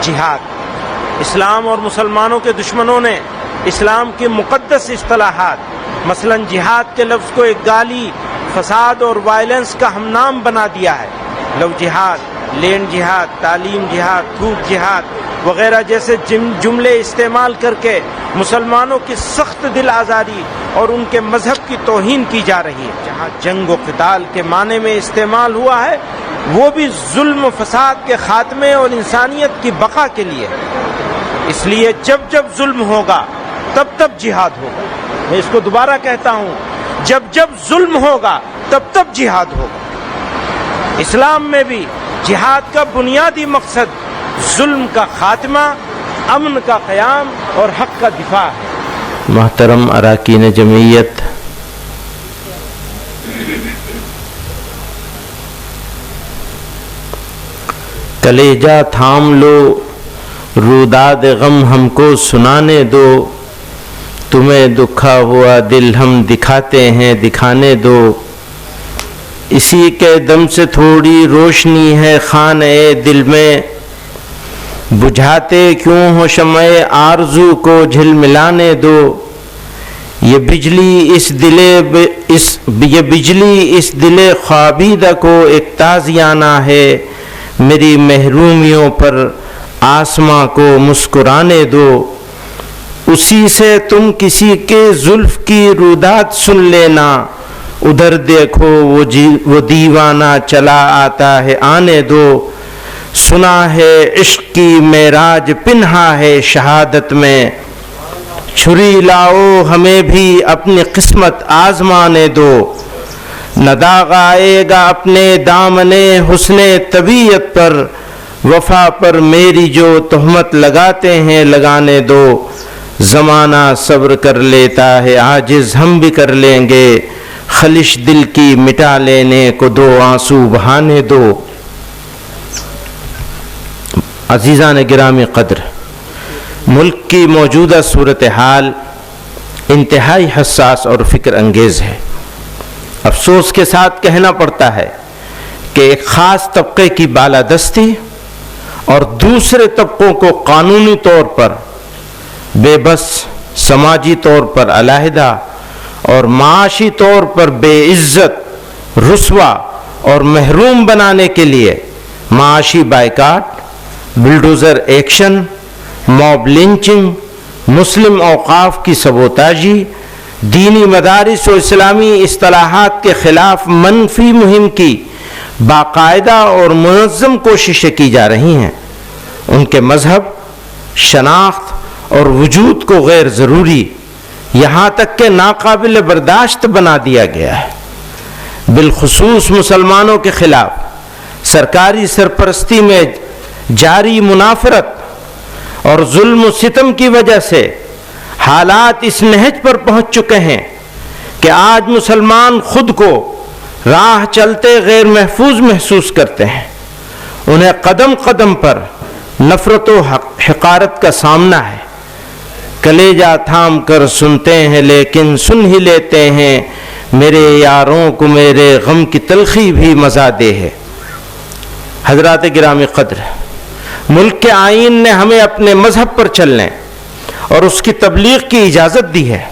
جہاد۔ اسلام اور مسلمانوں کے دشمنوں نے اسلام کی مقدس اصطلاحات مثلا جہاد کے لفظ کو ایک گالی، فساد اور وائلنس کا ہم نام بنا دیا ہے۔ لو جہاد، لینڈ جہاد، تعلیم جہاد، تھوک جہاد وغیرہ جیسے جملے استعمال کر کے مسلمانوں کی سخت دل آزاری اور ان کے مذہب کی توہین کی جا رہی ہے۔ جہاں جنگ و قتال کے معنی میں استعمال ہوا ہے وہ بھی ظلم و فساد کے خاتمے اور انسانیت کی بقا کے لیے۔ اس لیے جب جب ظلم ہوگا تب تب جہاد ہوگا۔ میں اس کو دوبارہ کہتا ہوں، جب جب ظلم ہوگا تب تب جہاد ہوگا۔ اسلام میں بھی جہاد کا بنیادی مقصد ظلم کا خاتمہ، امن کا قیام اور حق کا دفاع ہے۔ محترم اراکین جمعیت، کلیجہ تھام لو، روداد غم ہم کو سنانے دو، تمہیں دکھا ہوا دل ہم دکھاتے ہیں دکھانے دو، اسی کے دم سے تھوڑی روشنی ہے خانہ دل میں، بجھاتے کیوں ہو شمع آرزو کو جھلملانے دو، یہ بجلی اس دل خوابیدہ کو ایک تازیانہ ہے، میری محرومیوں پر آسماں کو مسکرانے دو، اسی سے تم کسی کے زلف کی روداد سن لینا، ادھر دیکھو وہ دیوانہ چلا آتا ہے آنے دو، سنا ہے عشق کی معراج پنہا ہے شہادت میں، چھری لاؤ ہمیں بھی اپنی قسمت آزمانے دو، نہ داغ آئے گا اپنے دامن حسن طبیعت پر، وفا پر میری جو تہمت لگاتے ہیں لگانے دو، زمانہ صبر کر لیتا ہے عاجز ہم بھی کر لیں گے، خلش دل کی مٹا لینے کو دو آنسو بہانے دو۔ عزیزان گرامی قدر، ملک کی موجودہ صورتحال انتہائی حساس اور فکر انگیز ہے۔ افسوس کے ساتھ کہنا پڑتا ہے کہ ایک خاص طبقے کی بالادستی اور دوسرے طبقوں کو قانونی طور پر بے بس، سماجی طور پر علیحدہ اور معاشی طور پر بے عزت، رسوا اور محروم بنانے کے لیے معاشی boycott, bulldozer action, mob lynching, مسلم اوقاف کی سبوتاژی، دینی مدارس و اسلامی اصطلاحات کے خلاف منفی مہم کی باقاعدہ اور منظم کوششیں کی جا رہی ہیں۔ ان کے مذہب، شناخت اور وجود کو غیر ضروری، یہاں تک کہ ناقابل برداشت بنا دیا گیا ہے۔ بالخصوص مسلمانوں کے خلاف سرکاری سرپرستی میں جاری منافرت اور ظلم و ستم کی وجہ سے حالات اس نہج پر پہنچ چکے ہیں کہ آج مسلمان خود کو راہ چلتے غیر محفوظ محسوس کرتے ہیں۔ انہیں قدم قدم پر نفرت و حقارت کا سامنا ہے۔ کلیجہ تھام کر سنتے ہیں لیکن سن ہی لیتے ہیں، میرے یاروں کو میرے غم کی تلخی بھی مزہ دے ہے۔ حضرات گرامی قدر، ملک کے آئین نے ہمیں اپنے مذہب پر چلنے اور اس کی تبلیغ کی اجازت دی ہے،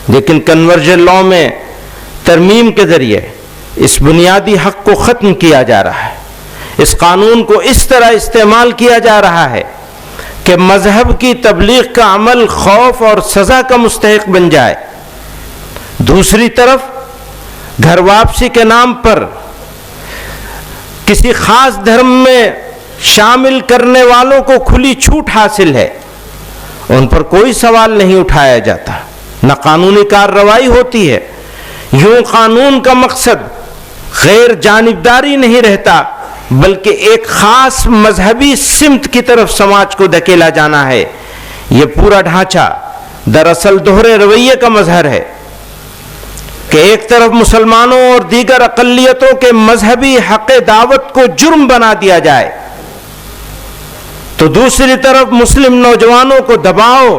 لیکن کنورژن لاء میں ترمیم کے ذریعے اس بنیادی حق کو ختم کیا جا رہا ہے۔ اس قانون کو اس طرح استعمال کیا جا رہا ہے کہ مذہب کی تبلیغ کا عمل خوف اور سزا کا مستحق بن جائے۔ دوسری طرف گھر واپسی کے نام پر کسی خاص دھرم میں شامل کرنے والوں کو کھلی چھوٹ حاصل ہے، ان پر کوئی سوال نہیں اٹھایا جاتا، نہ قانونی کارروائی ہوتی ہے۔ یوں قانون کا مقصد غیر جانبداری نہیں رہتا بلکہ ایک خاص مذہبی سمت کی طرف سماج کو دھکیلا جانا ہے۔ یہ پورا ڈھانچہ دراصل دوہرے رویے کا مظہر ہے کہ ایک طرف مسلمانوں اور دیگر اقلیتوں کے مذہبی حق دعوت کو جرم بنا دیا جائے تو دوسری طرف مسلم نوجوانوں کو دباؤ،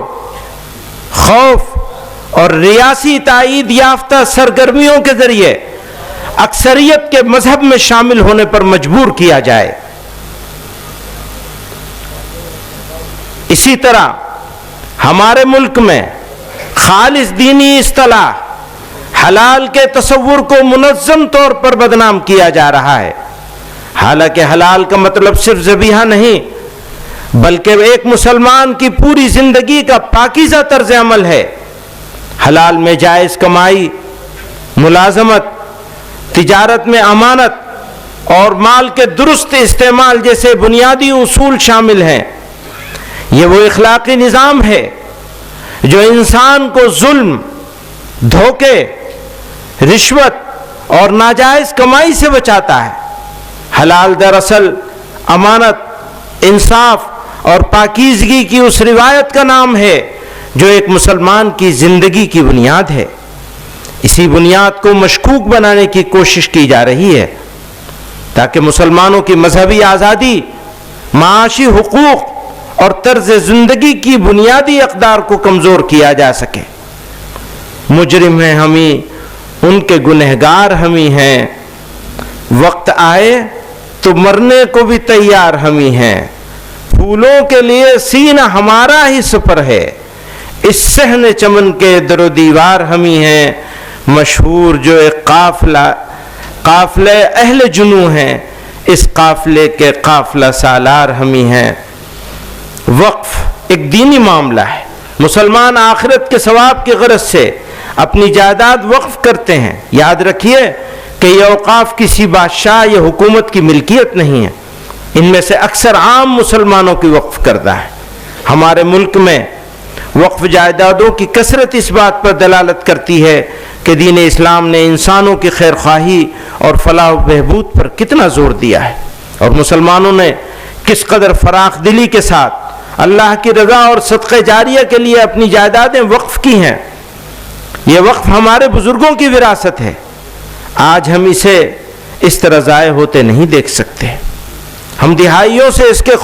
خوف اور ریاسی تائید یافتہ سرگرمیوں کے ذریعے اکثریت کے مذہب میں شامل ہونے پر مجبور کیا جائے۔ اسی طرح ہمارے ملک میں خالص دینی اصطلاح حلال کے تصور کو منظم طور پر بدنام کیا جا رہا ہے، حالانکہ حلال کا مطلب صرف ذبیحہ نہیں بلکہ ایک مسلمان کی پوری زندگی کا پاکیزہ طرز عمل ہے۔ حلال میں جائز کمائی، ملازمت، تجارت میں امانت اور مال کے درست استعمال جیسے بنیادی اصول شامل ہیں۔ یہ وہ اخلاقی نظام ہے جو انسان کو ظلم، دھوکے، رشوت اور ناجائز کمائی سے بچاتا ہے۔ حلال دراصل امانت، انصاف اور پاکیزگی کی اس روایت کا نام ہے جو ایک مسلمان کی زندگی کی بنیاد ہے۔ اسی بنیاد کو مشکوک بنانے کی کوشش کی جا رہی ہے تاکہ مسلمانوں کی مذہبی آزادی، معاشی حقوق اور طرز زندگی کی بنیادی اقدار کو کمزور کیا جا سکے۔ مجرم ہیں ہم ہی، ان کے گنہگار ہم ہی ہیں، وقت آئے تو مرنے کو بھی تیار ہم ہی ہیں، پھولوں کے لیے سینہ ہمارا ہی سپر ہے، اس صحن چمن کے در و دیوار ہم ہی ہیں، مشہور جو ایک قافلہ اہل جنوں ہیں، اس قافلے کے قافلہ سالار ہم ہی ہیں۔ وقف ایک دینی معاملہ ہے۔ مسلمان آخرت کے ثواب کی غرض سے اپنی جائیداد وقف کرتے ہیں۔ یاد رکھیے کہ یہ اوقاف کسی بادشاہ یا حکومت کی ملکیت نہیں ہے، ان میں سے اکثر عام مسلمانوں کی وقف کردہ ہے۔ ہمارے ملک میں وقف جائیدادوں کی کثرت اس بات پر دلالت کرتی ہے کہ دین اسلام نے انسانوں کی خیر خواہی اور فلاح و بہبود پر کتنا زور دیا ہے، اور مسلمانوں نے کس قدر فراخ دلی کے ساتھ اللہ کی رضا اور صدقہ جاریہ کے لیے اپنی جائیدادیں وقف کی ہیں۔ یہ وقف ہمارے بزرگوں کی وراثت ہے، آج ہم اسے اس طرح ضائع ہوتے نہیں دیکھ سکتے۔ ہم دہائیوں سے اس کے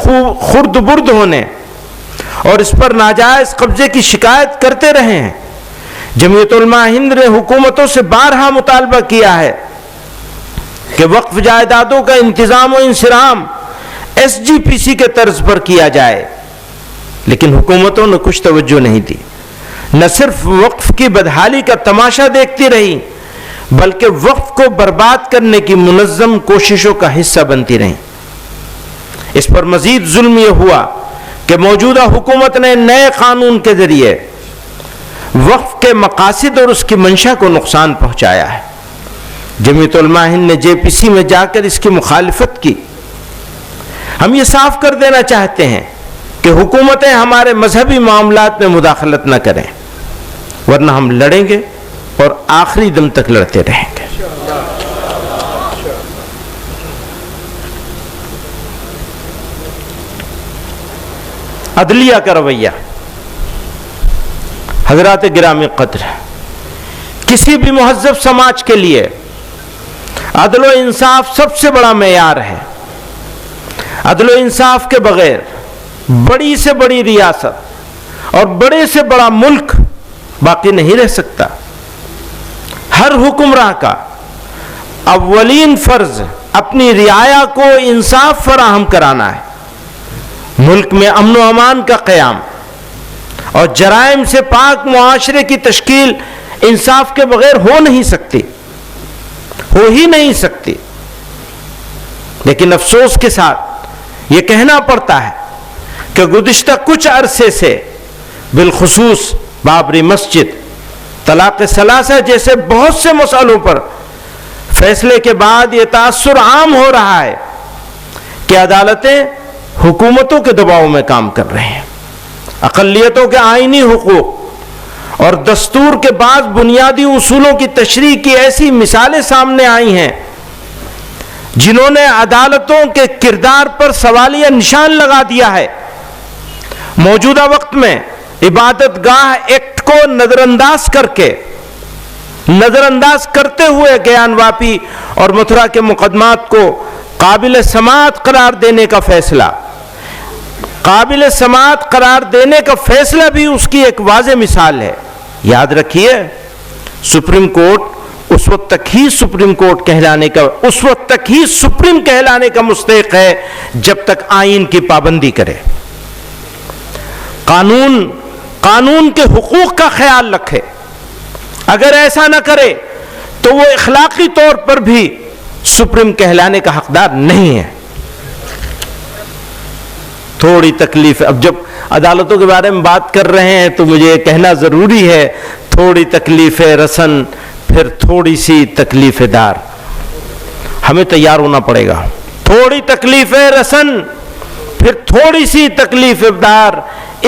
خرد برد ہونے اور اس پر ناجائز قبضے کی شکایت کرتے رہے ہیں۔ جمعیت علماء ہند نے حکومتوں سے بارہا مطالبہ کیا ہے کہ وقف جائیدادوں کا انتظام و انصرام SGPC کے طرز پر کیا جائے، لیکن حکومتوں نے کچھ توجہ نہیں دی، نہ صرف وقف کی بدحالی کا تماشا دیکھتی رہی بلکہ وقف کو برباد کرنے کی منظم کوششوں کا حصہ بنتی رہیں۔ اس پر مزید ظلم یہ ہوا کہ موجودہ حکومت نے نئے قانون کے ذریعے وقف کے مقاصد اور اس کی منشا کو نقصان پہنچایا ہے۔ جمعیت علماء ہند نے JPC میں جا کر اس کی مخالفت کی۔ ہم یہ صاف کر دینا چاہتے ہیں کہ حکومتیں ہمارے مذہبی معاملات میں مداخلت نہ کریں، ورنہ ہم لڑیں گے اور آخری دم تک لڑتے رہیں گے۔ عدلیہ کا رویہ۔ حضرات گرامی قدر، کسی بھی مہذب سماج کے لیے عدل و انصاف سب سے بڑا معیار ہے۔ عدل و انصاف کے بغیر بڑی سے بڑی ریاست اور بڑے سے بڑا ملک باقی نہیں رہ سکتا۔ ہر حکمراں کا اولین فرض اپنی رعایا کو انصاف فراہم کرانا ہے۔ ملک میں امن و امان کا قیام اور جرائم سے پاک معاشرے کی تشکیل انصاف کے بغیر ہو نہیں سکتی، ہو ہی نہیں سکتی۔ لیکن افسوس کے ساتھ یہ کہنا پڑتا ہے کہ گزشتہ کچھ عرصے سے بالخصوص بابری مسجد، طلاق ثلاثہ جیسے بہت سے مسئلوں پر فیصلے کے بعد یہ تاثر عام ہو رہا ہے کہ عدالتیں حکومتوں کے دباؤ میں کام کر رہے ہیں۔ اقلیتوں کے آئینی حقوق اور دستور کے بعض بنیادی اصولوں کی تشریح کی ایسی مثالیں سامنے آئی ہیں جنہوں نے عدالتوں کے کردار پر سوالیہ نشان لگا دیا ہے۔ موجودہ وقت میں عبادت گاہ ایکٹ کو نظر انداز کرتے ہوئے گیان واپی اور متھرا کے مقدمات کو قابل سماعت قرار دینے کا فیصلہ بھی اس کی ایک واضح مثال ہے۔ یاد رکھیے، سپریم کورٹ اس وقت تک ہی سپریم کہلانے کا مستحق ہے جب تک آئین کی پابندی کرے۔ قانون کے حقوق کا خیال رکھے. اگر ایسا نہ کرے تو وہ اخلاقی طور پر بھی سپریم کہلانے کا حقدار نہیں ہے. تھوڑی تکلیف، اب جب عدالتوں کے بارے میں بات کر رہے ہیں تو مجھے یہ کہنا ضروری ہے، تھوڑی تکلیف رسن پھر تھوڑی سی تکلیف دار. ہمیں تیار ہونا پڑے گا. تھوڑی تکلیف رسن پھر تھوڑی سی تکلیف دار،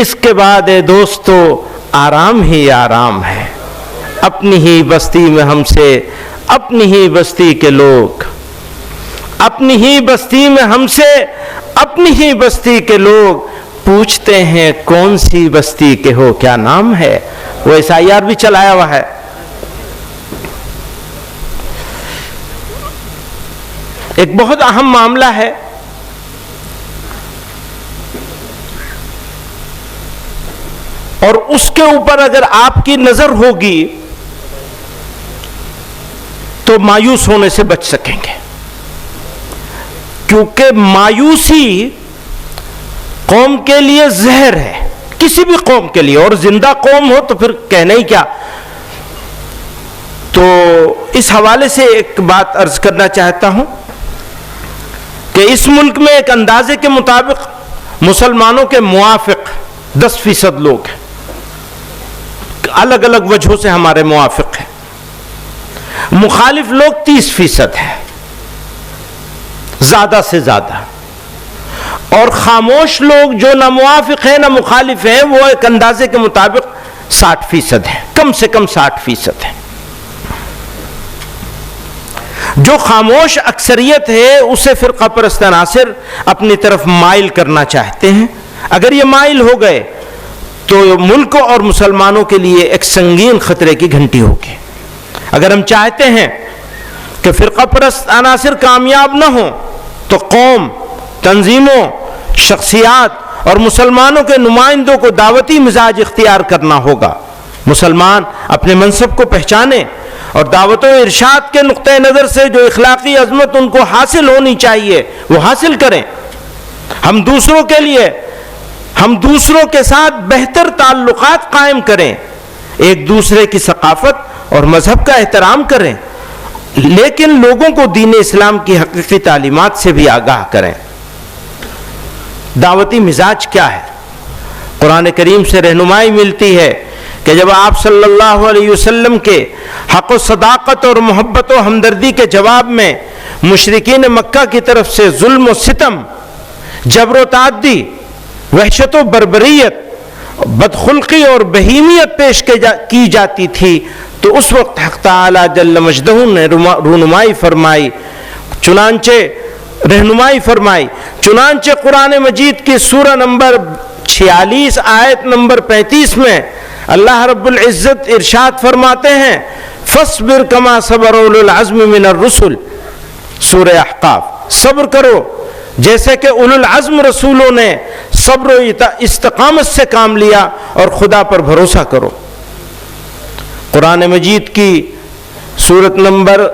اس کے بعد دوستو آرام ہی آرام ہے. اپنی ہی بستی میں ہم سے، اپنی ہی بستی کے لوگ، اپنی ہی بستی میں ہم سے، اپنی ہی بستی کے لوگ پوچھتے ہیں کون سی بستی کے ہو، کیا نام ہے. وہ SIR بھی چلایا ہوا ہے. ایک بہت اہم معاملہ ہے. اور اس کے اوپر اگر آپ کی نظر ہوگی تو مایوس ہونے سے بچ سکیں گے، کیونکہ مایوسی قوم کے لیے زہر ہے، کسی بھی قوم کے لیے، اور زندہ قوم ہو تو پھر کہنا ہی کیا. تو اس حوالے سے ایک بات عرض کرنا چاہتا ہوں کہ اس ملک میں ایک اندازے کے مطابق مسلمانوں کے موافق 10% لوگ ہیں. الگ الگ وجہوں سے ہمارے موافق ہیں. مخالف لوگ 30% ہیں زیادہ سے زیادہ. اور خاموش لوگ جو نہ موافق ہیں نہ مخالف ہیں وہ ایک اندازے کے مطابق 60% ہیں، کم سے کم 60% ہیں. جو خاموش اکثریت ہے اسے فرقہ پرست عناصر اپنی طرف مائل کرنا چاہتے ہیں. اگر یہ مائل ہو گئے تو ملک اور مسلمانوں کے لیے ایک سنگین خطرے کی گھنٹی ہوگی. اگر ہم چاہتے ہیں کہ فرقہ پرست عناصر کامیاب نہ ہوں تو قوم، تنظیموں، شخصیات اور مسلمانوں کے نمائندوں کو دعوتی مزاج اختیار کرنا ہوگا. مسلمان اپنے منصب کو پہچانیں اور دعوت و ارشاد کے نقطہ نظر سے جو اخلاقی عظمت ان کو حاصل ہونی چاہیے وہ حاصل کریں. ہم دوسروں کے ساتھ بہتر تعلقات قائم کریں، ایک دوسرے کی ثقافت اور مذہب کا احترام کریں، لیکن لوگوں کو دین اسلام کی حقیقی تعلیمات سے بھی آگاہ کریں. دعوتی مزاج کیا ہے؟ قرآن کریم سے رہنمائی ملتی ہے کہ جب آپ صلی اللہ علیہ وسلم کے حق و صداقت اور محبت و ہمدردی کے جواب میں مشرکین مکہ کی طرف سے ظلم و ستم، جبر و تعدی، وحشت و بربریت، بدخلقی اور بہیمیت پیش کی جاتی تھی تو اس وقت حق تعالی جل مجدہ نے رہنمائی فرمائی. چنانچہ قرآن مجید کی سورہ نمبر 46 آیت نمبر 35 میں اللہ رب العزت ارشاد فرماتے ہیں فَاصْبِرْ كَمَا صَبَرَ أُولُو الْعَزْمِ مِنَ الرُّسُلِ. سورہ احقاف. صبر کرو جیسے کہ اولو العزم رسولوں نے صبر و استقامت سے کام لیا اور خدا پر بھروسہ کرو. قرآن مجید کی سورت نمبر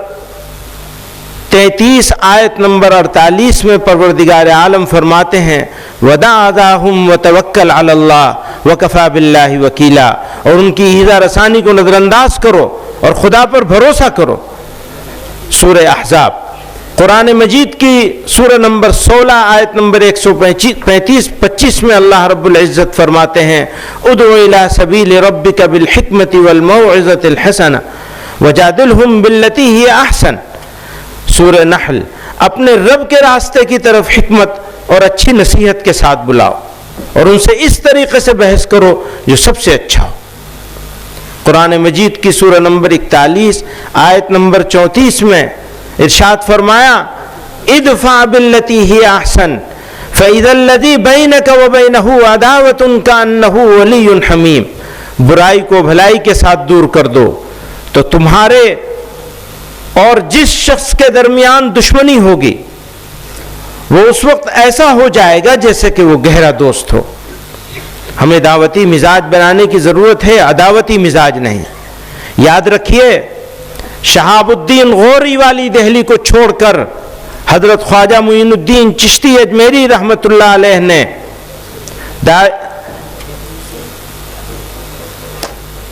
33 آیت نمبر 48 میں پروردگار عالم فرماتے ہیں وَدَعْ أَذَاهُمْ وَتَوَكَّلْ عَلَى اللَّهِ وَكَفَى بِاللَّهِ وَكِيلًا. اور ان کی ایذا رسانی کو نظر انداز کرو اور خدا پر بھروسہ کرو. سورہ احزاب. قرآن مجید کی سورہ نمبر 16 آیت نمبر 135 میں اللہ رب العزت فرماتے ہیں ادعو الی سبیل ربک بالحکمت والموعظۃ الحسنہ وجادلہم باللتی ہی احسن. سورہ نحل. اپنے رب کے راستے کی طرف حکمت اور اچھی نصیحت کے ساتھ بلاؤ اور ان سے اس طریقے سے بحث کرو جو سب سے اچھا ہو. قرآن مجید کی سورہ نمبر 41 آیت نمبر 34 میں ارشاد فرمایا ادفع باللتی ہی احسن فاذا الذی بینک وبینہ عداوۃ کأنہ ولی حمیم. برائی کو بھلائی کے ساتھ دور کر دو تو تمہارے اور جس شخص کے درمیان دشمنی ہوگی وہ اس وقت ایسا ہو جائے گا جیسے کہ وہ گہرا دوست ہو. ہمیں دعوتی مزاج بنانے کی ضرورت ہے، عداوتی مزاج نہیں. یاد رکھیے شہاب الدین غوری والی دہلی کو چھوڑ کر حضرت خواجہ معین الدین چشتی اجمیری رحمۃ اللہ علیہ نے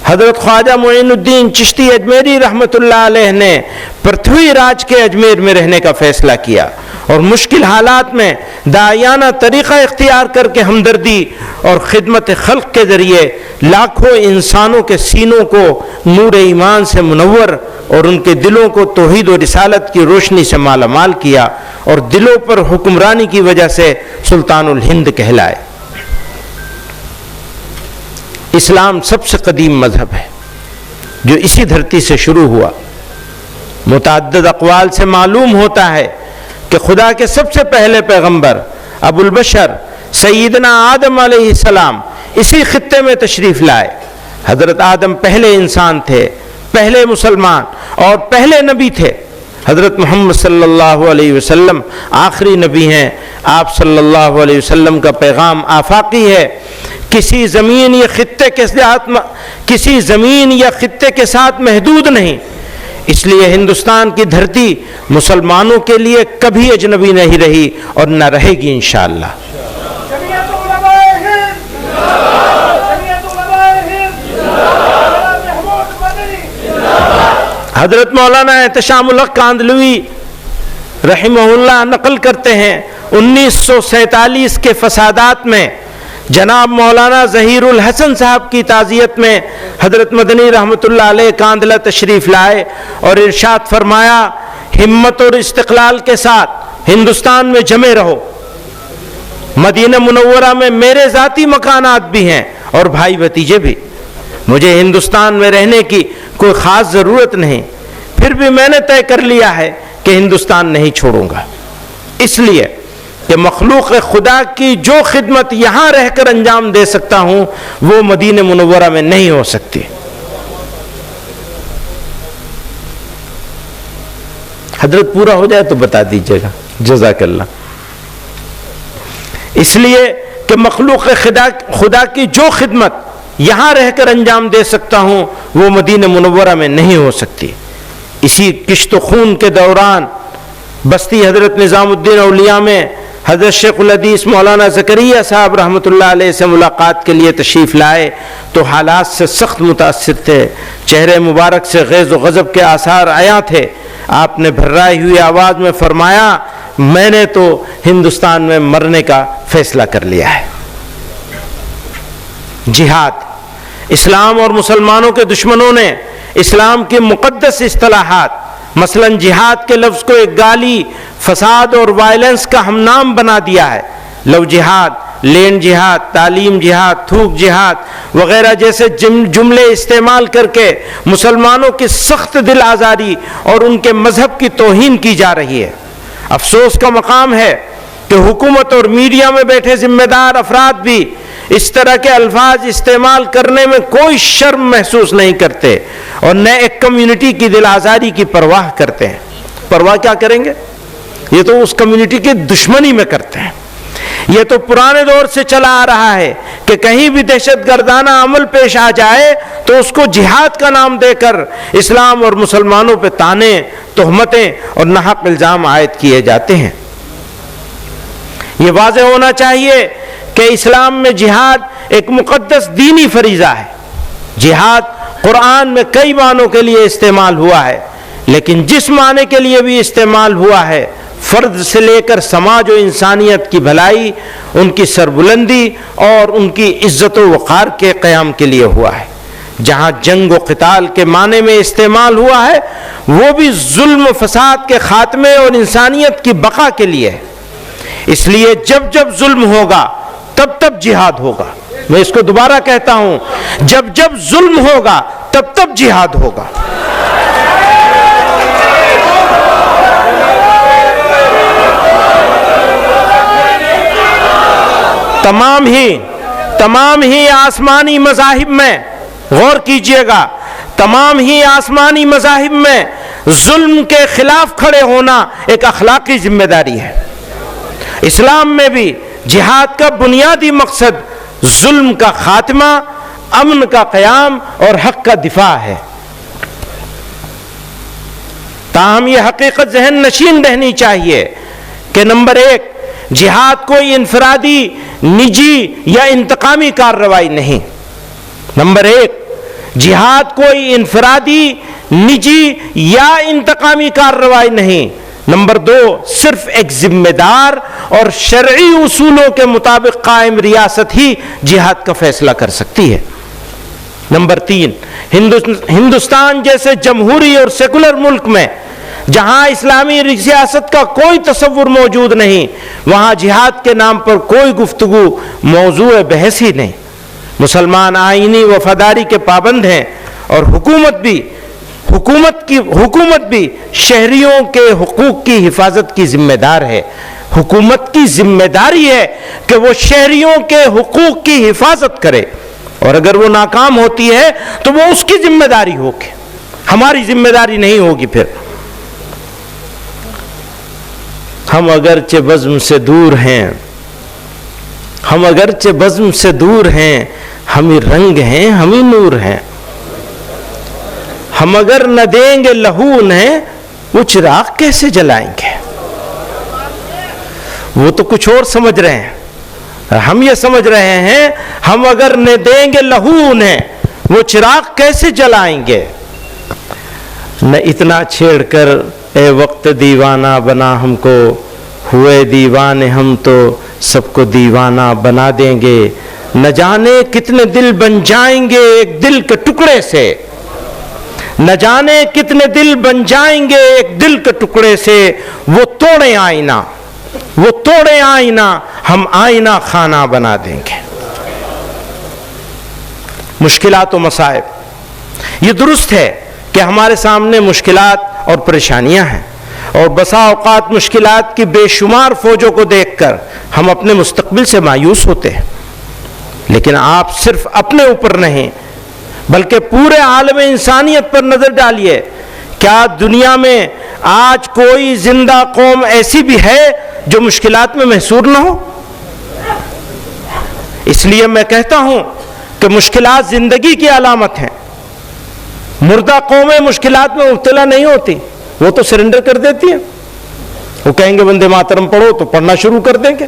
حضرت خواجہ معین الدین چشتی اجمیری رحمۃ اللہ علیہ نے پرتھوی راج کے اجمیر میں رہنے کا فیصلہ کیا اور مشکل حالات میں داعیانہ طریقہ اختیار کر کے ہمدردی اور خدمت خلق کے ذریعے لاکھوں انسانوں کے سینوں کو نور ایمان سے منور اور ان کے دلوں کو توحید و رسالت کی روشنی سے مالا مال کیا اور دلوں پر حکمرانی کی وجہ سے سلطان الہند کہلائے۔ اسلام سب سے قدیم مذہب ہے جو اسی دھرتی سے شروع ہوا۔ متعدد اقوال سے معلوم ہوتا ہے کہ خدا کے سب سے پہلے پیغمبر ابو البشر سیدنا آدم علیہ السلام اسی خطے میں تشریف لائے۔ حضرت آدم پہلے انسان تھے، پہلے مسلمان اور پہلے نبی تھے۔ حضرت محمد صلی اللہ علیہ وسلم آخری نبی ہیں۔ آپ صلی اللہ علیہ وسلم کا پیغام آفاقی ہے، کسی زمین یا خطے کے ساتھ محدود نہیں۔ اس لیے ہندوستان کی دھرتی مسلمانوں کے لیے کبھی اجنبی نہیں رہی اور نہ رہے گی انشاءاللہ۔ حضرت مولانا احتشام الحق کاندھلوی رحمہ اللہ نقل کرتے ہیں 1947 کے فسادات میں جناب مولانا ظہیر الحسن صاحب کی تعزیت میں حضرت مدنی رحمۃ اللہ علیہ کاندھلہ تشریف لائے اور ارشاد فرمایا، ہمت اور استقلال کے ساتھ ہندوستان میں جمے رہو۔ مدینہ منورہ میں میرے ذاتی مکانات بھی ہیں اور بھائی بھتیجے بھی، مجھے ہندوستان میں رہنے کی کوئی خاص ضرورت نہیں، پھر بھی میں نے طے کر لیا ہے کہ ہندوستان نہیں چھوڑوں گا، اس لیے کہ مخلوق خدا کی جو خدمت یہاں رہ کر انجام دے سکتا ہوں وہ مدینہ منورہ میں نہیں ہو سکتی۔ حضرت پورا ہو جائے تو بتا دیجیے گا، جزاک اللہ۔ اس لیے کہ مخلوق خدا کی جو خدمت یہاں رہ کر انجام دے سکتا ہوں وہ مدینہ منورہ میں نہیں ہو سکتی۔ اسی کشت و خون کے دوران بستی حضرت نظام الدین اولیاء میں حضرت شیخ الحدیث مولانا زکریا صاحب رحمۃ اللہ علیہ سے ملاقات کے لیے تشریف لائے تو حالات سے سخت متاثر تھے، چہرے مبارک سے غیظ و غضب کے آثار عیاں تھے۔ آپ نے بھررائی ہوئی آواز میں فرمایا، میں نے تو ہندوستان میں مرنے کا فیصلہ کر لیا ہے۔ جہاد، اسلام اور مسلمانوں کے دشمنوں نے اسلام کی مقدس اصطلاحات مثلا جہاد کے لفظ کو ایک گالی، فساد اور وائلنس کا ہم نام بنا دیا ہے۔ لو جہاد، لینڈ جہاد، تعلیم جہاد، تھوک جہاد وغیرہ جیسے جملے استعمال کر کے مسلمانوں کی سخت دل آزاری اور ان کے مذہب کی توہین کی جا رہی ہے۔ افسوس کا مقام ہے کہ حکومت اور میڈیا میں بیٹھے ذمہ دار افراد بھی اس طرح کے الفاظ استعمال کرنے میں کوئی شرم محسوس نہیں کرتے اور نہ ایک کمیونٹی کی دل آزاری کی پرواہ کرتے ہیں۔ پرواہ کیا کریں گے؟ یہ تو اس کمیونٹی کی دشمنی میں کرتے ہیں۔ یہ تو پرانے دور سے چلا آ رہا ہے کہ کہیں بھی دہشت گردانہ عمل پیش آ جائے تو اس کو جہاد کا نام دے کر اسلام اور مسلمانوں پہ طعنے، تہمتیں اور ناحق الزام عائد کیے جاتے ہیں۔ یہ واضح ہونا چاہیے کہ اسلام میں جہاد ایک مقدس دینی فریضہ ہے۔ جہاد قرآن میں کئی معنوں کے لیے استعمال ہوا ہے، لیکن جس معنی کے لیے بھی استعمال ہوا ہے فرد سے لے کر سماج و انسانیت کی بھلائی، ان کی سربلندی اور ان کی عزت و وقار کے قیام کے لیے ہوا ہے۔ جہاں جنگ و قتال کے معنی میں استعمال ہوا ہے وہ بھی ظلم و فساد کے خاتمے اور انسانیت کی بقا کے لیے ہے۔ اس لیے جب جب ظلم ہوگا تب تب جہاد ہوگا۔ میں اس کو دوبارہ کہتا ہوں، جب جب ظلم ہوگا تب تب جہاد ہوگا۔ تمام ہی آسمانی مذاہب میں غور کیجئے گا، تمام ہی آسمانی مذاہب میں ظلم کے خلاف کھڑے ہونا ایک اخلاقی ذمہ داری ہے۔ اسلام میں بھی جہاد کا بنیادی مقصد ظلم کا خاتمہ، امن کا قیام اور حق کا دفاع ہے۔ تاہم یہ حقیقت ذہن نشین رہنی چاہیے کہ نمبر 1، جہاد کوئی انفرادی، نجی یا انتقامی کارروائی نہیں۔ نمبر 1، جہاد کوئی انفرادی، نجی یا انتقامی کارروائی نہیں۔ نمبر 2، صرف ایک ذمہ دار اور شرعی اصولوں کے مطابق قائم ریاست ہی جہاد کا فیصلہ کر سکتی ہے۔ نمبر 3، ہندوستان جیسے جمہوری اور سیکولر ملک میں جہاں اسلامی ریاست کا کوئی تصور موجود نہیں، وہاں جہاد کے نام پر کوئی گفتگو موضوع بحث ہی نہیں۔ مسلمان آئینی وفاداری کے پابند ہیں، اور حکومت بھی شہریوں کے حقوق کی حفاظت کی ذمہ دار ہے۔ حکومت کی ذمہ داری ہے کہ وہ شہریوں کے حقوق کی حفاظت کرے، اور اگر وہ ناکام ہوتی ہے تو وہ اس کی ذمہ داری ہوگی، ہماری ذمہ داری نہیں ہوگی۔ پھر ہم اگرچہ بزم سے دور ہیں، ہم ہی رنگ ہیں، ہم ہی نور ہیں۔ ہم اگر نہ دیں گے لہو انہیں، وہ چراغ کیسے جلائیں گے؟ وہ تو کچھ اور سمجھ رہے ہیں، ہم یہ سمجھ رہے ہیں ہم اگر نہ دیں گے لہو انہیں، وہ چراغ کیسے جلائیں گے؟ نہ اتنا چھیڑ کر اے وقت دیوانہ بنا ہم کو، ہوئے دیوانے ہم تو سب کو دیوانہ بنا دیں گے۔ نہ جانے کتنے دل بن جائیں گے ایک دل کے ٹکڑے سے، نہ جانے کتنے دل بن جائیں گے ایک دل کے ٹکڑے سے۔ وہ توڑے آئینہ ہم آئینہ خانہ بنا دیں گے۔ مشکلات و مصائب، یہ درست ہے کہ ہمارے سامنے مشکلات اور پریشانیاں ہیں، اور بسا اوقات مشکلات کی بے شمار فوجوں کو دیکھ کر ہم اپنے مستقبل سے مایوس ہوتے ہیں، لیکن آپ صرف اپنے اوپر نہیں بلکہ پورے عالم انسانیت پر نظر ڈالیے۔ کیا دنیا میں آج کوئی زندہ قوم ایسی بھی ہے جو مشکلات میں محصور نہ ہو؟ اس لیے میں کہتا ہوں کہ مشکلات زندگی کی علامت ہیں۔ مردہ قومیں مشکلات میں مبتلا نہیں ہوتی، وہ تو سرنڈر کر دیتی ہیں۔ وہ کہیں گے وندے ماترم پڑھو تو پڑھنا شروع کر دیں گے۔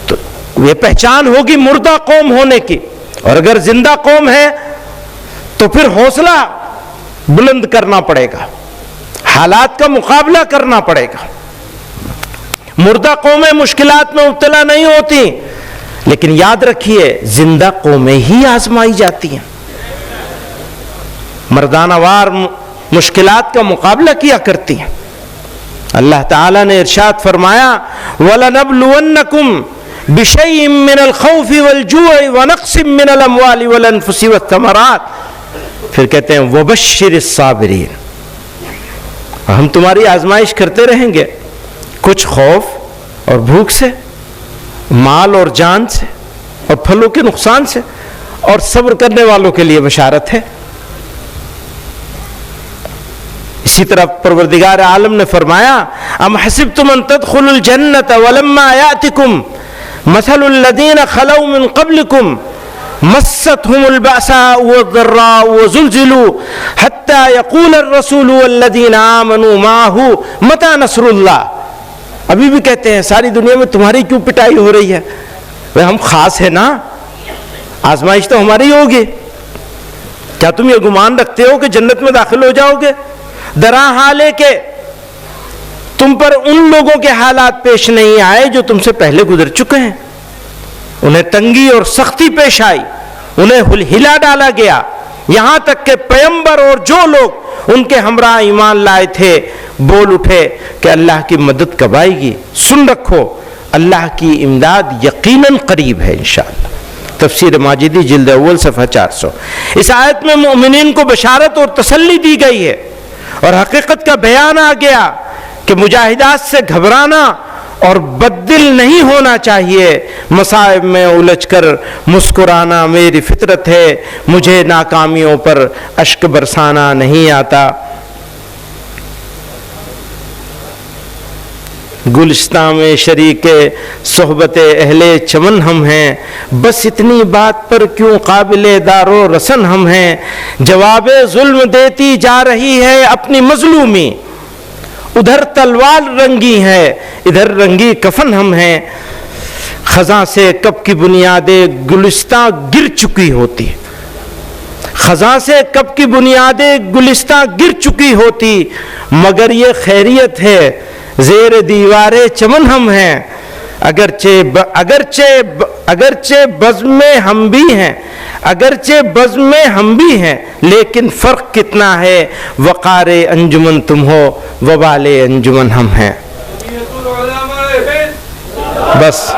تو یہ پہچان ہوگی مردہ قوم ہونے کی، اور اگر زندہ قوم ہے تو پھر حوصلہ بلند کرنا پڑے گا، حالات کا مقابلہ کرنا پڑے گا۔ مردہ قومیں مشکلات میں مبتلا نہیں ہوتی، لیکن یاد رکھیے زندہ قومیں ہی آزمائی جاتی ہیں۔ مردانہ وار مشکلات کا مقابلہ کیا کرتی ہیں۔ اللہ تعالیٰ نے ارشاد فرمایا وَلَنَبْلُوَنَّكُمْ بِشَيْءٍ مِّنَ الْخَوْفِ وَالْجُوعِ وَنَقْصٍ مِّنَ الْأَمْوَالِ وَالْأَنفُسِ وَالثَّمَرَاتِ، پھر کہتے ہیں وَبَشِّرِ الصَّابِرِينَ، ہم تمہاری آزمائش کرتے رہیں گے، کچھ خوف اور بھوک سے، مال اور جان سے، اور پھلوں کے نقصان سے، اور صبر کرنے والوں کے لیے بشارت ہے۔ اسی طرح پروردگار عالم نے فرمایا ام حسبتم ان تدخلوا الجنة ولما يأتكم مثل الذين خلوا من قبلكم مستهم البأساء والضراء وزلزلوا حتى يقول الرسول والذين آمنوا معه متى نصر اللہ۔ ابھی بھی کہتے ہیں ساری دنیا میں تمہاری کیوں پٹائی ہو رہی ہے؟ ہم خاص ہیں نا، آزمائش تو ہماری ہوگی۔ کیا تم یہ گمان رکھتے ہو کہ جنت میں داخل ہو جاؤ گے؟ درا حال ہے کہ تم پر ان لوگوں کے حالات پیش نہیں آئے جو تم سے پہلے گزر چکے ہیں۔ انہیں تنگی اور سختی پیش آئی، انہیں ہلا ڈالا گیا، یہاں تک کہ پیغمبر اور جو لوگ ان کے ہمراہ ایمان لائے تھے بول اٹھے کہ اللہ کی مدد کب آئے گی؟ سن رکھو اللہ کی امداد یقیناً قریب ہے انشاءاللہ۔ تفسیر ماجدی جلد اول صفحہ 400۔ اس آیت میں مومنین کو بشارت اور تسلی دی گئی ہے، اور حقیقت کا بیان آ گیا کہ مجاہدات سے گھبرانا اور بددل نہیں ہونا چاہیے۔ مصائب میں الجھ کر مسکرانا میری فطرت ہے، مجھے ناکامیوں پر اشک برسانا نہیں آتا۔ گلشتہ میں شریک صحبت اہل چمن ہم ہیں، بس اتنی بات پر کیوں قابل دار و رسن ہم ہیں۔ جواب ظلم دیتی جا رہی ہے اپنی مظلومی، ادھر تلوار رنگی ہے ادھر رنگی کفن ہم ہیں۔ خزاں سے کب کی بنیادیں گلشتہ گر چکی ہوتی، خزاں سے کب کی بنیادیں گلستاں گر چکی ہوتی، مگر یہ خیریت ہے زیر دیوارے چمن ہم ہیں، اگرچہ بزم میں ہم بھی ہیں، اگرچہ بزم میں ہم بھی ہیں، لیکن فرق کتنا ہے، وقار انجمن تم ہو وبال انجمن ہم ہیں۔ بس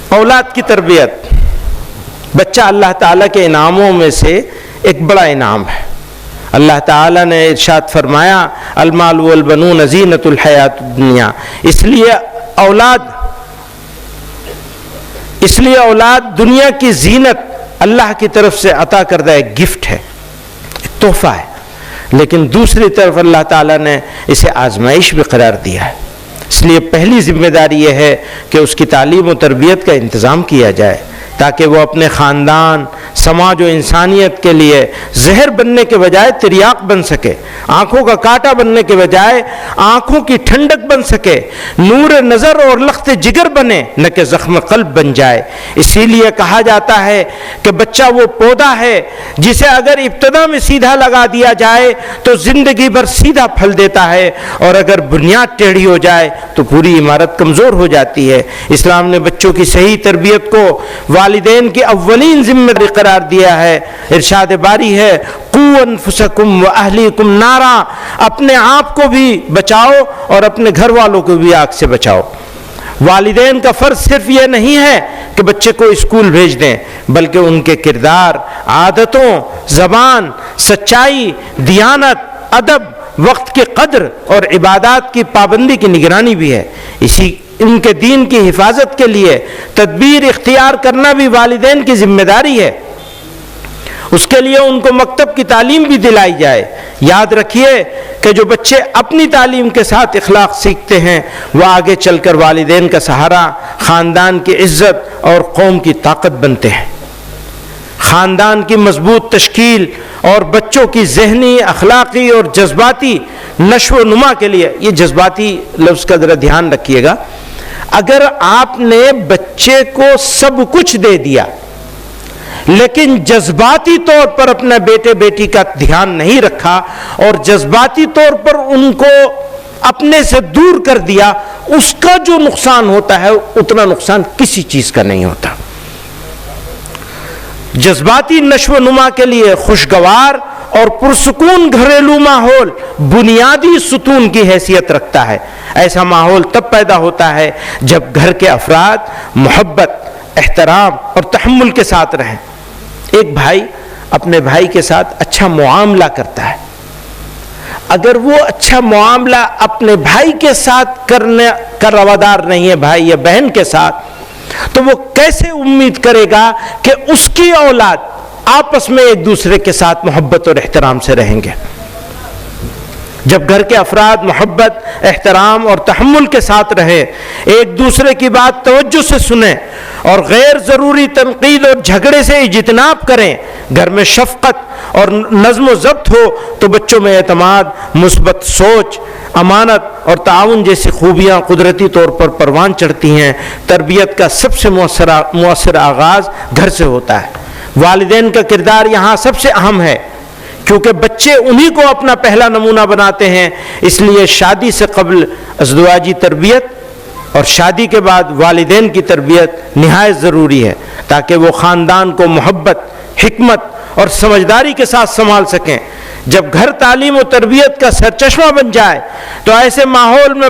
اولاد کی تربیت، بچہ اللہ تعالیٰ کے انعاموں میں سے ایک بڑا انعام ہے۔ اللہ تعالیٰ نے ارشاد فرمایا المال والبنون زینۃ الحیات الدنیا، اس لیے اولاد دنیا کی زینت اللہ کی طرف سے عطا کردہ ایک گفٹ ہے، ایک تحفہ ہے، لیکن دوسری طرف اللہ تعالیٰ نے اسے آزمائش بھی قرار دیا ہے۔ اس لیے پہلی ذمہ داری یہ ہے کہ اس کی تعلیم و تربیت کا انتظام کیا جائے تاکہ وہ اپنے خاندان، سماج و انسانیت کے لیے زہر بننے کے بجائے تریاق بن سکے، آنکھوں کا کانٹا بننے کے بجائے آنکھوں کی ٹھنڈک بن سکے، نور نظر اور لخت جگر بنے نہ کہ زخم قلب بن جائے۔ اسی لیے کہا جاتا ہے کہ بچہ وہ پودا ہے جسے اگر ابتدا میں سیدھا لگا دیا جائے تو زندگی بھر سیدھا پھل دیتا ہے، اور اگر بنیاد ٹیڑھی ہو جائے تو پوری عمارت کمزور ہو جاتی ہے۔ اسلام نے بچوں کی صحیح تربیت کو والدین کی اولین ذمہ داری قرار دیا ہے۔ ارشاد باری ہے قوا انفسکم واہلیکم نارا، اپنے آپ کو بھی بچاؤ اور اپنے گھر والوں کو بھی آگ سے بچاؤ۔ والدین کا فرض صرف یہ نہیں ہے کہ بچے کو اسکول بھیج دیں، بلکہ ان کے کردار، عادتوں، زبان، سچائی، دیانت، ادب، وقت کی قدر اور عبادات کی پابندی کی نگرانی بھی ہے۔ ان کے دین کی حفاظت کے لیے تدبیر اختیار کرنا بھی والدین کی ذمہ داری ہے۔ اس کے لیے ان کو مکتب کی تعلیم بھی دلائی جائے۔ یاد رکھیے کہ جو بچے اپنی تعلیم کے ساتھ اخلاق سیکھتے ہیں وہ آگے چل کر والدین کا سہارا، خاندان کی عزت اور قوم کی طاقت بنتے ہیں۔ خاندان کی مضبوط تشکیل اور بچوں کی ذہنی، اخلاقی اور جذباتی نشو و نما کے لیے، یہ جذباتی لفظ کا ذرا دھیان رکھیے گا، اگر آپ نے بچے کو سب کچھ دے دیا لیکن جذباتی طور پر اپنے بیٹے بیٹی کا دھیان نہیں رکھا اور جذباتی طور پر ان کو اپنے سے دور کر دیا، اس کا جو نقصان ہوتا ہے اتنا نقصان کسی چیز کا نہیں ہوتا۔ جذباتی نشو و نما کے لیے خوشگوار اور پرسکون گھریلو ماحول بنیادی ستون کی حیثیت رکھتا ہے۔ ایسا ماحول تب پیدا ہوتا ہے جب گھر کے افراد محبت، احترام اور تحمل کے ساتھ رہیں۔ ایک بھائی اپنے بھائی کے ساتھ اچھا معاملہ کرتا ہے، اگر وہ اچھا معاملہ اپنے بھائی کے ساتھ کرنے کا روادار نہیں ہے، بھائی یا بہن کے ساتھ، تو وہ کیسے امید کرے گا کہ اس کی اولاد آپس میں ایک دوسرے کے ساتھ محبت اور احترام سے رہیں گے؟ جب گھر کے افراد محبت، احترام اور تحمل کے ساتھ رہیں، ایک دوسرے کی بات توجہ سے سنیں اور غیر ضروری تنقید اور جھگڑے سے اجتناب کریں، گھر میں شفقت اور نظم و ضبط ہو تو بچوں میں اعتماد، مثبت سوچ، امانت اور تعاون جیسی خوبیاں قدرتی طور پر پروان چڑھتی ہیں۔ تربیت کا سب سے مؤثر آغاز گھر سے ہوتا ہے۔ والدین کا کردار یہاں سب سے اہم ہے کیونکہ بچے انہی کو اپنا پہلا نمونہ بناتے ہیں۔ اس لیے شادی سے قبل ازدواجی تربیت اور شادی کے بعد والدین کی تربیت نہایت ضروری ہے تاکہ وہ خاندان کو محبت، حکمت اور سمجھداری کے ساتھ سنبھال سکیں۔ جب گھر تعلیم و تربیت کا سرچشمہ بن جائے تو ایسے ماحول میں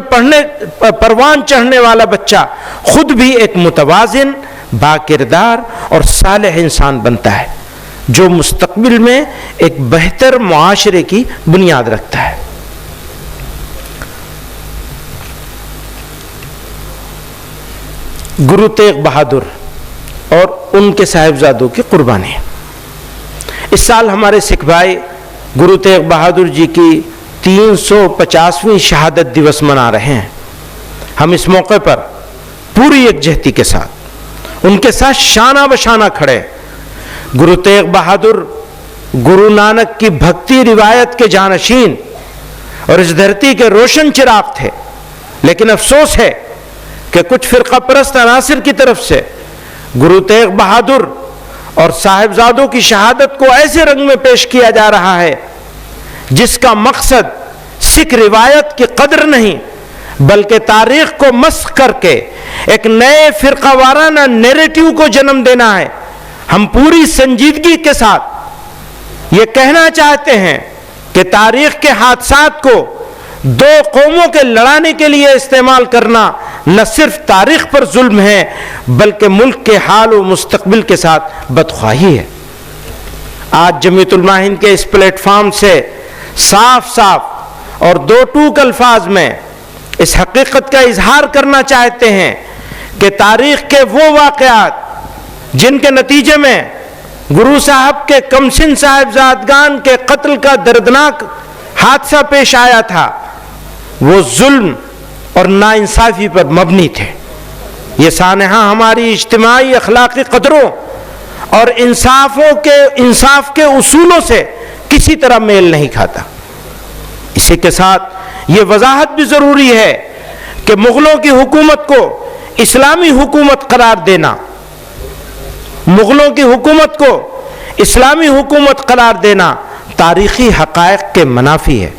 پروان چڑھنے والا بچہ خود بھی ایک متوازن، باکردار اور صالح انسان بنتا ہے جو مستقبل میں ایک بہتر معاشرے کی بنیاد رکھتا ہے۔ گرو تیغ بہادر اور ان کے صاحبزادوں کی قربانی۔ اس سال ہمارے سکھ بھائی گرو تیغ بہادر جی کی 350ویں شہادت دیوس منا رہے ہیں۔ ہم اس موقع پر پوری یکجہتی کے ساتھ ان کے ساتھ شانہ بشانہ کھڑے۔ گرو تیغ بہادر گرو نانک کی بھکتی روایت کے جانشین اور اس دھرتی کے روشن چراغ تھے، لیکن افسوس ہے کہ کچھ فرقہ پرست عناصر کی طرف سے گرو تیغ بہادر اور صاحبزادوں کی شہادت کو ایسے رنگ میں پیش کیا جا رہا ہے جس کا مقصد سکھ روایت کی قدر نہیں بلکہ تاریخ کو مسخ کر کے ایک نئے فرقہ وارانہ نیریٹو کو جنم دینا ہے۔ ہم پوری سنجیدگی کے ساتھ یہ کہنا چاہتے ہیں کہ تاریخ کے حادثات کو دو قوموں کے لڑانے کے لیے استعمال کرنا نہ صرف تاریخ پر ظلم ہے بلکہ ملک کے حال و مستقبل کے ساتھ بدخواہی ہے۔ آج جمعیت علماء ہند کے اس پلیٹ فارم سے صاف صاف اور دو ٹوک الفاظ میں اس حقیقت کا اظہار کرنا چاہتے ہیں کہ تاریخ کے وہ واقعات جن کے نتیجے میں گرو صاحب کے کمسن صاحبزادگان کے قتل کا دردناک حادثہ پیش آیا تھا وہ ظلم اور ناانصافی پر مبنی تھے۔ یہ سانحہ ہماری اجتماعی اخلاقی قدروں اور انصاف کے اصولوں سے کسی طرح میل نہیں کھاتا۔ اسی کے ساتھ یہ وضاحت بھی ضروری ہے کہ مغلوں کی حکومت کو اسلامی حکومت قرار دینا تاریخی حقائق کے منافی ہے۔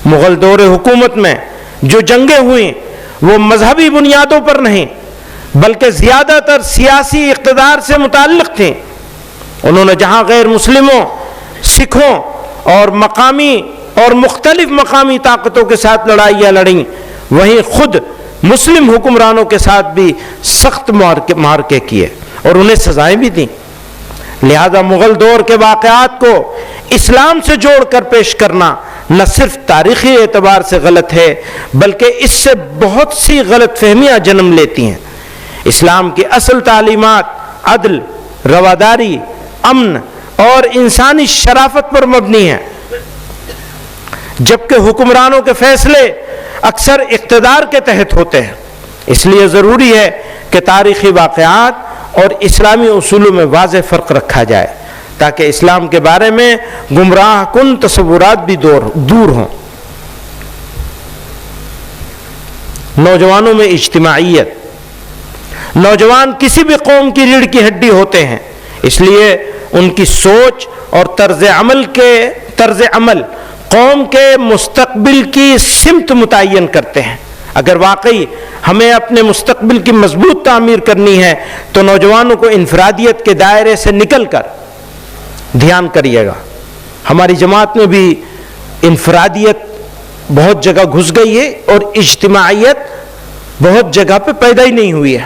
مغل دور حکومت میں جو جنگیں ہوئیں وہ مذہبی بنیادوں پر نہیں بلکہ زیادہ تر سیاسی اقتدار سے متعلق تھیں۔ انہوں نے جہاں غیر مسلموں، سکھوں اور مختلف مقامی طاقتوں کے ساتھ لڑائیاں لڑیں وہیں خود مسلم حکمرانوں کے ساتھ بھی سخت معرکے کیے اور انہیں سزائیں بھی دیں۔ لہذا مغل دور کے واقعات کو اسلام سے جوڑ کر پیش کرنا نہ صرف تاریخی اعتبار سے غلط ہے بلکہ اس سے بہت سی غلط فہمیاں جنم لیتی ہیں۔ اسلام کی اصل تعلیمات عدل، رواداری، امن اور انسانی شرافت پر مبنی ہیں، جبکہ حکمرانوں کے فیصلے اکثر اقتدار کے تحت ہوتے ہیں۔ اس لیے ضروری ہے کہ تاریخی واقعات اور اسلامی اصولوں میں واضح فرق رکھا جائے تاکہ اسلام کے بارے میں گمراہ کن تصورات بھی دور ہوں۔ نوجوانوں میں اجتماعیت۔ نوجوان کسی بھی قوم کی ریڑھ کی ہڈی ہوتے ہیں، اس لیے ان کی سوچ اور طرز عمل قوم کے مستقبل کی سمت متعین کرتے ہیں۔ اگر واقعی ہمیں اپنے مستقبل کی مضبوط تعمیر کرنی ہے تو نوجوانوں کو انفرادیت کے دائرے سے نکل کر دھیان کریے گا۔ ہماری جماعت میں بھی انفرادیت بہت جگہ گھس گئی ہے اور اجتماعیت بہت جگہ پہ پیدا ہی نہیں ہوئی ہے،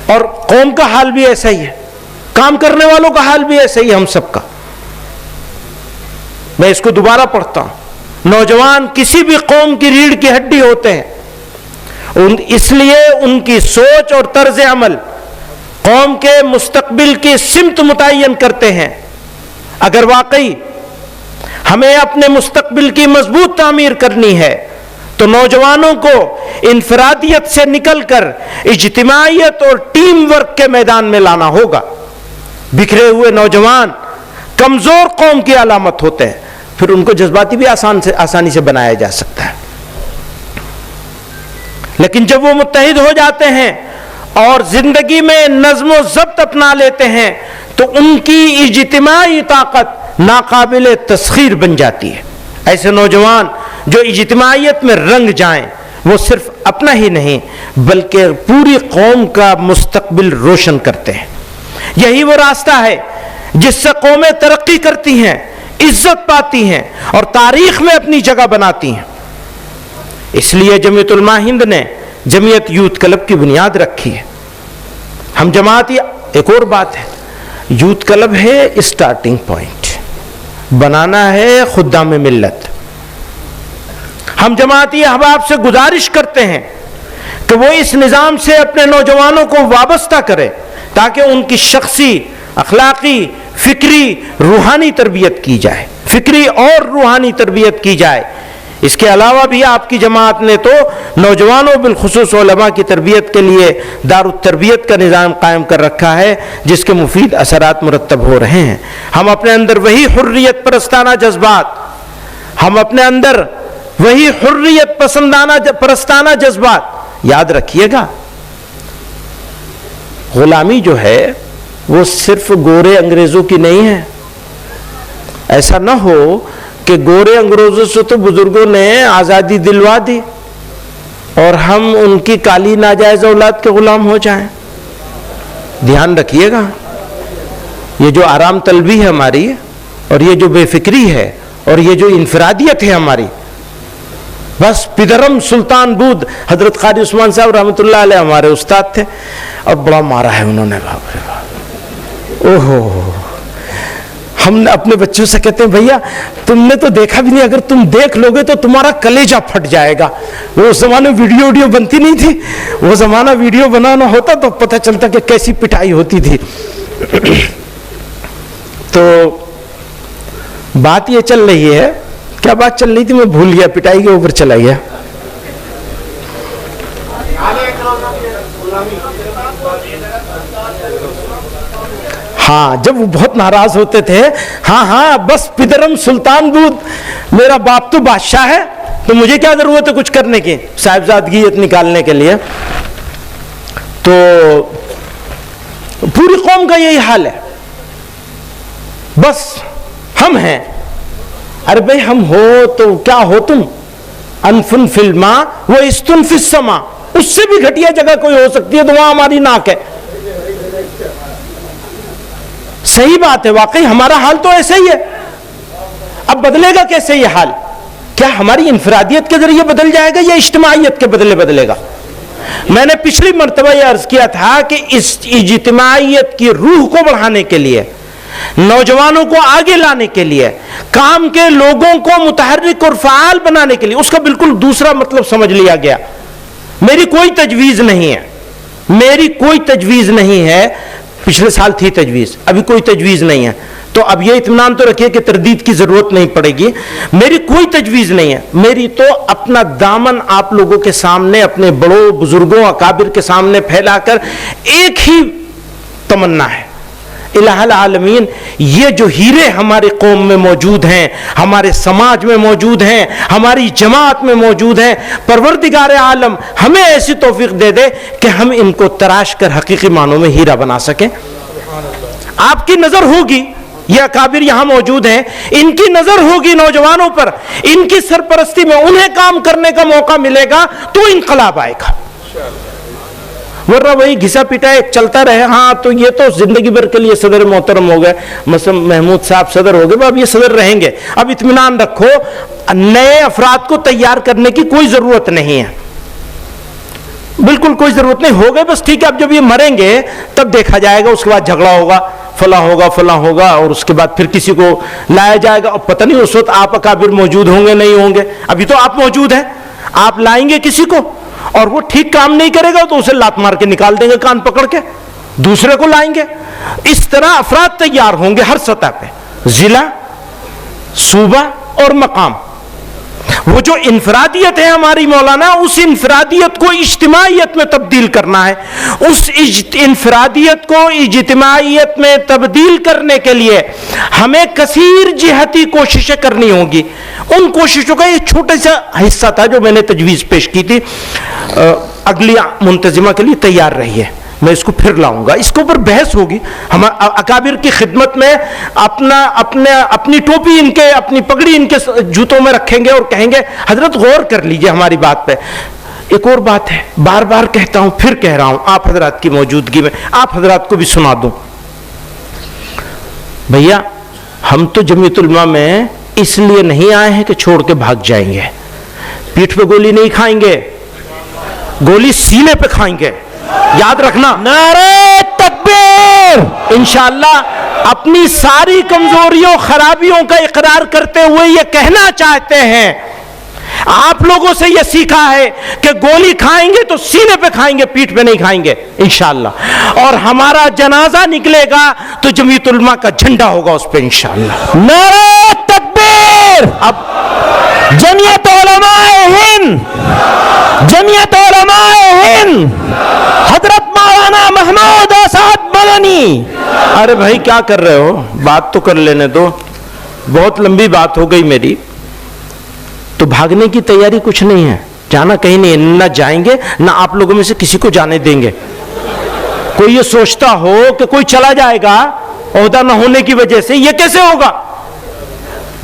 اور قوم کا حال بھی ایسا ہی ہے، کام کرنے والوں کا حال بھی ایسا ہی ہے، ہم سب کا۔ میں اس کو دوبارہ پڑھتا ہوں، نوجوان کسی بھی قوم کی ریڑھ کی ہڈی ہوتے ہیں، اس لیے ان کی سوچ اور طرز عمل قوم کے مستقبل کی سمت متعین کرتے ہیں۔ اگر واقعی ہمیں اپنے مستقبل کی مضبوط تعمیر کرنی ہے تو نوجوانوں کو انفرادیت سے نکل کر اجتماعیت اور ٹیم ورک کے میدان میں لانا ہوگا۔ بکھرے ہوئے نوجوان کمزور قوم کی علامت ہوتے ہیں، پھر ان کو جذباتی بھی آسانی سے بنایا جا سکتا ہے، لیکن جب وہ متحد ہو جاتے ہیں اور زندگی میں نظم و ضبط اپنا لیتے ہیں تو ان کی اجتماعی طاقت ناقابل تسخیر بن جاتی ہے۔ ایسے نوجوان جو اجتماعیت میں رنگ جائیں وہ صرف اپنا ہی نہیں بلکہ پوری قوم کا مستقبل روشن کرتے ہیں۔ یہی وہ راستہ ہے جس سے قومیں ترقی کرتی ہیں، عزت پاتی ہیں اور تاریخ میں اپنی جگہ بناتی ہیں۔ اس لیے جمعیت علماء ہند نے جمعیت یوتھ کلب کی بنیاد رکھی ہے۔ ہم جماعت، ایک اور بات ہے، یوتھ کلب ہے اسٹارٹنگ پوائنٹ، بنانا ہے خدام ملت۔ ہم جماعتی احباب سے گزارش کرتے ہیں کہ وہ اس نظام سے اپنے نوجوانوں کو وابستہ کرے تاکہ ان کی شخصی، اخلاقی، فکری، روحانی تربیت کی جائے، فکری اور روحانی تربیت کی جائے۔ اس کے علاوہ بھی آپ کی جماعت نے تو نوجوانوں بالخصوص علماء کی تربیت کے لیے دار التربیت کا نظام قائم کر رکھا ہے جس کے مفید اثرات مرتب ہو رہے ہیں۔ ہم اپنے اندر وہی حریت پرستانہ جذبات یاد رکھیے گا، غلامی جو ہے وہ صرف گورے انگریزوں کی نہیں ہے. ایسا نہ ہو کہ گورے انگریزوں سے تو بزرگوں نے آزادی دلوا دی اور ہم ان کی کالی ناجائز اولاد کے غلام ہو جائیں. دھیان رکھیے گا، یہ جو آرام طلبی ہے ہماری، اور یہ جو بے فکری ہے، اور یہ جو انفرادیت ہے ہماری، بس پدرم سلطان بود حضرت قاری عثمان صاحب رحمۃ اللہ علیہ ہمارے استاد تھے، اور بڑا مارا ہے انہوں نے، باپ رے باپ. اوہو، ہم اپنے بچوں سے کہتے ہیں بھیا تم نے تو دیکھا بھی نہیں، اگر تم دیکھ لو گے تو تمہارا کلیجہ پھٹ جائے گا. وہ زمانے ویڈیو بنتی نہیں تھی، وہ زمانہ ویڈیو بنانا ہوتا تو پتہ چلتا کہ کیسی پٹائی ہوتی تھی. تو بات یہ چل رہی ہے، کیا بات چل رہی تھی میں بھول گیا، پٹائی کے اوپر چلا گیا. ہاں، جب وہ بہت ناراض ہوتے تھے، ہاں بس پدرم سلطان بود، میرا باپ تو بادشاہ ہے تو مجھے کیا ضرورت ہے کچھ کرنے کی، صاحبزادگیت نکالنے کے لیے. تو پوری قوم کا یہی حال ہے، بس ہم ہیں. ارے بھائی ہم ہو تو کیا ہو تم، انفن فی الماء و استن فی السماء، اس سے بھی گھٹیا جگہ کوئی ہو سکتی ہے تو وہاں ہماری ناک ہے. صحیح بات ہے، واقعی ہمارا حال تو ایسا ہی ہے. اب بدلے گا کیسے یہ حال؟ کیا ہماری انفرادیت کے ذریعے بدل جائے گا یا اجتماعیت کے بدلے بدلے گا؟ میں نے پچھلی مرتبہ یہ عرض کیا تھا کہ اس اجتماعیت کی روح کو بڑھانے کے لیے، نوجوانوں کو آگے لانے کے لیے، کام کے لوگوں کو متحرک اور فعال بنانے کے لیے، اس کا بالکل دوسرا مطلب سمجھ لیا گیا. میری کوئی تجویز نہیں ہے، میری کوئی تجویز نہیں ہے. پچھلے سال تھی تجویز، ابھی کوئی تجویز نہیں ہے. تو اب یہ اطمینان تو رکھیے کہ تردید کی ضرورت نہیں پڑے گی. میری کوئی تجویز نہیں ہے، میری تو اپنا دامن آپ لوگوں کے سامنے، اپنے بڑوں بزرگوں اکابر کے سامنے پھیلا کر ایک ہی تمنا ہے، الہ العالمین یہ جو ہیرے ہماری قوم میں موجود ہیں، ہمارے سماج میں موجود ہیں، ہماری جماعت میں موجود ہیں، پروردگار عالم ہمیں ایسی توفیق دے دے کہ ہم ان کو تراش کر حقیقی معنوں میں ہیرا بنا سکیں. آپ کی نظر ہوگی، یہ اکابر یہاں موجود ہیں، ان کی نظر ہوگی نوجوانوں پر، ان کی سرپرستی میں انہیں کام کرنے کا موقع ملے گا تو انقلاب آئے گا. ورنہ وہی گھسا پیٹا ایک چلتا رہے. ہاں تو یہ تو زندگی بھر کے لیے صدر محترم ہو گئے، مثلا محمود صاحب صدر ہو گئے، اب یہ صدر رہیں گے. اب اطمینان رکھو، نئے افراد کو تیار کرنے کی کوئی ضرورت نہیں ہے، بالکل کوئی ضرورت نہیں. ہو گئے بس ٹھیک ہے. اب جب یہ مریں گے تب دیکھا جائے گا، اس کے بعد جھگڑا ہوگا، فلاں ہوگا اور اس کے بعد پھر کسی کو لایا جائے گا. اور پتہ نہیں اس وقت آپ اکابر موجود ہوں گے نہیں ہوں گے. ابھی تو آپ موجود ہیں، آپ لائیں گے کسی کو اور وہ ٹھیک کام نہیں کرے گا تو اسے لات مار کے نکال دیں گے کان پکڑ کے، دوسرے کو لائیں گے. اس طرح افراد تیار ہوں گے ہر سطح پہ، ضلع، صوبہ اور مقام. وہ جو انفرادیت ہے ہماری مولانا، اس انفرادیت کو اجتماعیت میں تبدیل کرنا ہے. اس انفرادیت کو اجتماعیت میں تبدیل کرنے کے لیے ہمیں کثیر جہتی کوششیں کرنی ہوں گی. ان کوششوں کا یہ چھوٹا سا حصہ تھا جو میں نے تجویز پیش کی تھی. اگلی منتظمہ کے لیے تیار رہیے، میں اس کو پھر لاؤں گا، اس کے اوپر بحث ہوگی. ہم اکابر کی خدمت میں اپنی ٹوپی ان کے، اپنی پگڑی ان کے جوتوں میں رکھیں گے اور کہیں گے حضرت غور کر لیجئے ہماری بات پہ. ایک اور بات ہے، بار بار کہتا ہوں، پھر کہہ رہا ہوں آپ حضرات کی موجودگی میں، آپ حضرات کو بھی سنا دوں. بھیا ہم تو جمعیت علماء میں اس لیے نہیں آئے ہیں کہ چھوڑ کے بھاگ جائیں گے. پیٹھ پہ گولی نہیں کھائیں گے، گولی سینے پہ کھائیں گے، یاد رکھنا. نعرہ تکبیر. انشاءاللہ اپنی ساری کمزوریوں خرابیوں کا اقرار کرتے ہوئے یہ کہنا چاہتے ہیں، آپ لوگوں سے یہ سیکھا ہے کہ گولی کھائیں گے تو سینے پہ کھائیں گے، پیٹھ پہ نہیں کھائیں گے انشاءاللہ. اور ہمارا جنازہ نکلے گا تو جمعیت علماء کا جھنڈا ہوگا اس پہ انشاءاللہ. نعرہ تکبیر. اب جمعیت علماء ہند، جمعیت علماء ہند، حضرت مولانا محمود اسعد مدنی. ارے بھائی کیا کر رہے ہو، بات تو کر لینے دو، بہت لمبی بات ہو گئی میری. تو بھاگنے کی تیاری کچھ نہیں ہے، جانا کہیں نہیں، نہ جائیں گے نہ آپ لوگوں میں سے کسی کو جانے دیں گے. کوئی یہ سوچتا ہو کہ کوئی چلا جائے گا عہدہ نہ ہونے کی وجہ سے، یہ کیسے ہوگا؟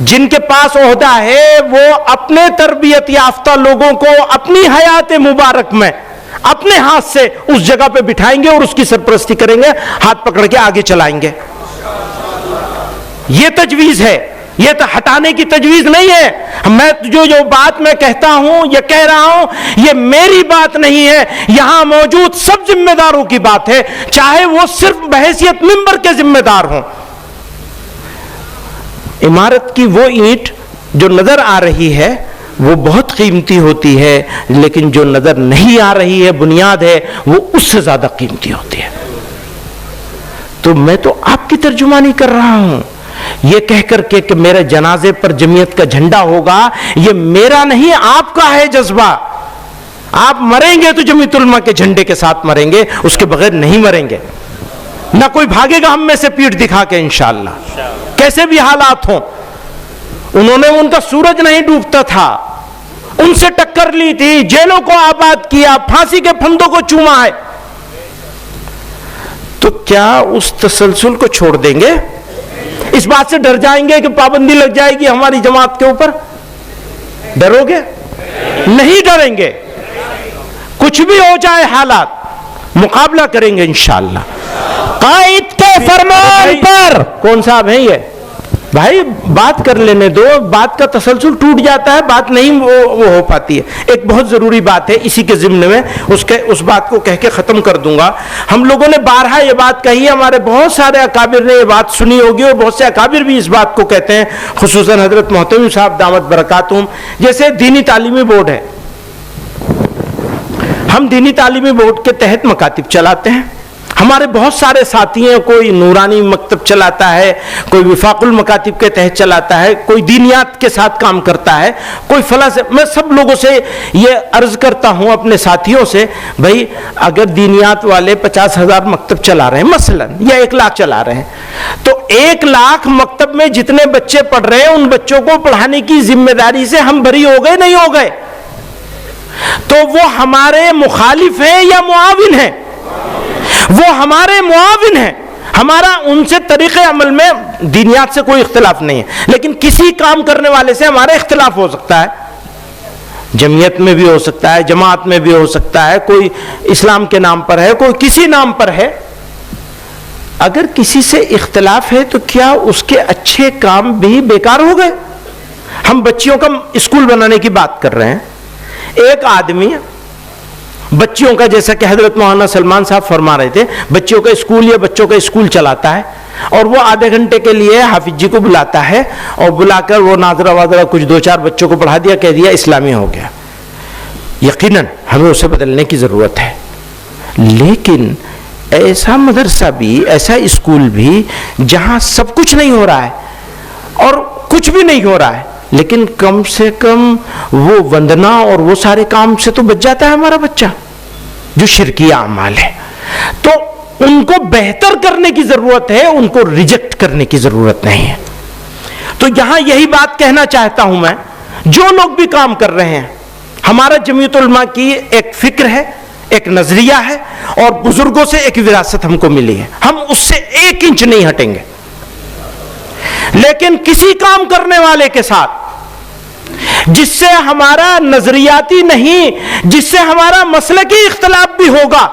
جن کے پاس عہدہ ہے وہ اپنے تربیت یافتہ لوگوں کو اپنی حیات مبارک میں اپنے ہاتھ سے اس جگہ پہ بٹھائیں گے اور اس کی سرپرستی کریں گے، ہاتھ پکڑ کے آگے چلائیں گے. یہ تجویز ہے، یہ تو ہٹانے کی تجویز نہیں ہے. میں جو بات میں کہتا ہوں، یہ کہہ رہا ہوں، یہ میری بات نہیں ہے، یہاں موجود سب ذمہ داروں کی بات ہے، چاہے وہ صرف بحیثیت منبر کے ذمہ دار ہوں. عمارت کی وہ اینٹ جو نظر آ رہی ہے وہ بہت قیمتی ہوتی ہے، لیکن جو نظر نہیں آ رہی ہے بنیاد ہے وہ اس سے زیادہ قیمتی ہوتی ہے. تو میں تو آپ کی ترجمانی کر رہا ہوں. یہ کہہ کر کے کہ میرے جنازے پر جمعیت کا جھنڈا ہوگا، یہ میرا نہیں آپ کا ہے جذبہ. آپ مریں گے تو جمعیت علماء کے جھنڈے کے ساتھ مریں گے، اس کے بغیر نہیں مریں گے. نہ کوئی بھاگے گا ہم میں سے پیٹھ دکھا کے انشاءاللہ، کیسے بھی حالات ہوں. انہوں نے ان کا سورج نہیں ڈوبتا تھا، ان سے ٹکر لی تھی، جیلوں کو آباد کیا، پھانسی کے پھندوں کو چوما ہے. تو کیا اس تسلسل کو چھوڑ دیں گے؟ اس بات سے ڈر جائیں گے کہ پابندی لگ جائے گی ہماری جماعت کے اوپر؟ ڈرو گے؟ نہیں ڈریں گے. کچھ بھی ہو جائے حالات، مقابلہ کریں گے انشاءاللہ. قائد کے فرمان پر. کون صاحب ہیں یہ؟ بھائی بات کر لینے دو، بات کا تسلسل ٹوٹ جاتا ہے، بات نہیں وہ ہو پاتی ہے. ایک بہت ضروری بات ہے اسی کے ضمن میں، اس بات کو کہہ کے ختم کر دوں گا. ہم لوگوں نے بارہا یہ بات کہی ہے، ہمارے بہت سارے اکابر نے یہ بات سنی ہوگی اور بہت سے اکابر بھی اس بات کو کہتے ہیں، خصوصاً حضرت محتمی صاحب دامت برکاتہم. جیسے دینی تعلیمی بورڈ ہے، ہم دینی تعلیمی بورڈ کے تحت مکاتب چلاتے ہیں. ہمارے بہت سارے ساتھی ہیں، کوئی نورانی مکتب چلاتا ہے، کوئی وفاق المکاتب کے تحت چلاتا ہے، کوئی دینیات کے ساتھ کام کرتا ہے، کوئی فلاں سے. میں سب لوگوں سے یہ عرض کرتا ہوں اپنے ساتھیوں سے، بھائی اگر دینیات والے 50,000 مکتب چلا رہے ہیں مثلا، یا 1 لاکھ چلا رہے ہیں، تو 1 لاکھ مکتب میں جتنے بچے پڑھ رہے ہیں ان بچوں کو پڑھانے کی ذمہ داری سے ہم بری ہو گئے نہیں ہو گئے؟ تو وہ ہمارے مخالف ہیں یا معاون ہیں؟ وہ ہمارے معاون ہیں. ہمارا ان سے طریقے عمل میں دینیات سے کوئی اختلاف نہیں ہے، لیکن کسی کام کرنے والے سے ہمارا اختلاف ہو سکتا ہے. جمعیت میں بھی ہو سکتا ہے، جماعت میں بھی ہو سکتا ہے، کوئی اسلام کے نام پر ہے، کوئی کسی نام پر ہے. اگر کسی سے اختلاف ہے تو کیا اس کے اچھے کام بھی بیکار ہو گئے؟ ہم بچیوں کا اسکول بنانے کی بات کر رہے ہیں. ایک آدمی بچیوں کا، جیسا کہ حضرت مولانا سلمان صاحب فرما رہے تھے، بچیوں کا اسکول یا بچوں کا اسکول چلاتا ہے، اور وہ آدھے گھنٹے کے لیے حافظ جی کو بلاتا ہے، اور بلا کر وہ ناظرہ وادرہ کچھ 2-4 بچوں کو پڑھا دیا، کہہ دیا اسلامی ہو گیا. یقیناً ہمیں اسے بدلنے کی ضرورت ہے. لیکن ایسا مدرسہ بھی، ایسا اسکول بھی جہاں سب کچھ نہیں ہو رہا ہے اور کچھ بھی نہیں ہو رہا ہے، لیکن کم سے کم وہ وندنا اور وہ سارے کام سے تو بچ جاتا ہے ہمارا بچہ جو شرکی اعمال ہے. تو ان کو بہتر کرنے کی ضرورت ہے، ان کو ریجیکٹ کرنے کی ضرورت نہیں ہے. تو یہاں یہی بات کہنا چاہتا ہوں میں، جو لوگ بھی کام کر رہے ہیں، ہمارا جمعیت علماء کی ایک فکر ہے، ایک نظریہ ہے، اور بزرگوں سے ایک وراثت ہم کو ملی ہے، ہم اس سے 1 انچ نہیں ہٹیں گے. لیکن کسی کام کرنے والے کے ساتھ جس سے ہمارا نظریاتی نہیں، جس سے ہمارا مسلکی اختلاف بھی ہوگا،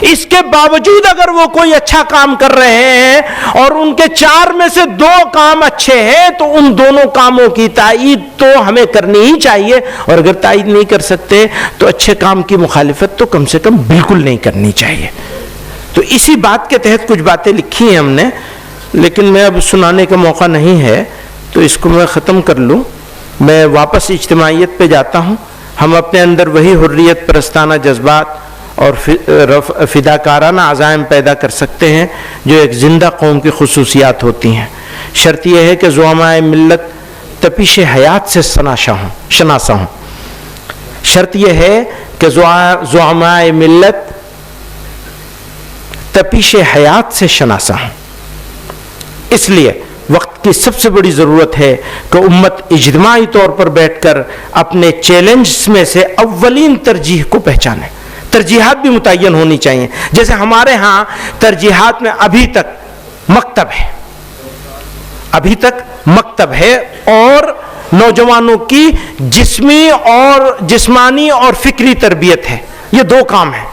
اس کے باوجود اگر وہ کوئی اچھا کام کر رہے ہیں اور ان کے 4 میں سے 2 کام اچھے ہیں، تو ان دونوں کاموں کی تائید تو ہمیں کرنی ہی چاہیے. اور اگر تائید نہیں کر سکتے تو اچھے کام کی مخالفت تو کم سے کم بالکل نہیں کرنی چاہیے. تو اسی بات کے تحت کچھ باتیں لکھی ہیں ہم نے، لیکن میں اب سنانے کا موقع نہیں ہے تو اس کو میں ختم کر لوں. میں واپس اجتماعیت پہ جاتا ہوں. ہم اپنے اندر وہی حریت پرستانہ جذبات اور فداکارانہ عزائم پیدا کر سکتے ہیں جو ایک زندہ قوم کی خصوصیات ہوتی ہیں. شرط یہ ہے کہ زعمائے ملت تپش حیات سے شناسا ہوں. شرط یہ ہے کہ زعمائے ملت تپش حیات سے شناسا ہوں. اس لیے وقت کی سب سے بڑی ضرورت ہے کہ امت اجتماعی طور پر بیٹھ کر اپنے چیلنجز میں سے اولین ترجیح کو پہچانے. ترجیحات بھی متعین ہونی چاہیے. جیسے ہمارے ہاں ترجیحات میں ابھی تک مکتب ہے اور نوجوانوں کی جسمانی اور فکری تربیت ہے. یہ دو کام ہیں.